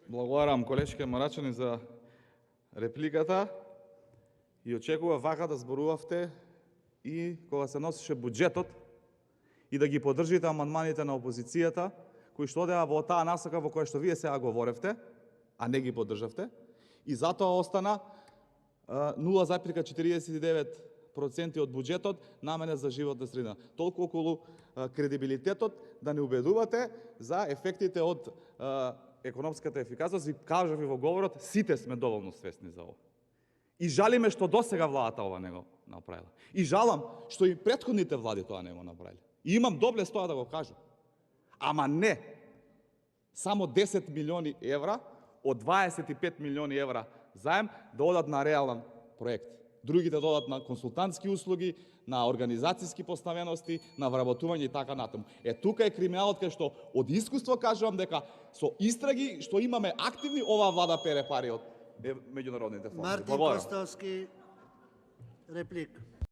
Благодарам колешке Марачани за репликата и очекував вака да зборувавте и кога се носеше буџетот и да ги поддржите амандманите на опозицијата кои што одеа во таа насока во која што вие сега говоревте, а не ги поддржавте, и затоа остана 0,49% од буџетот наменет за животна средина. Толку околу кредибилитетот да не убедувате за ефектите од економската ефикасност. И кажав и во говорот, сите сме доволно свесни за ова. И жалиме што досега владата ова не го направила. И жалам што и претходните влади тоа не го направиле. И имам доблест тоа да го кажам. Ама не, само 10 милиони евра од 25 милиони евра заем да одат на реален проект. Другите да одат на консултантски услуги, на организацијски поставености, на вработување и така натаму. Тука е криминалот кај што од искуство кажувам дека со истраги што имаме активни, ова влада пере пари од меѓународните фондови. Мартин Костовски, реплика.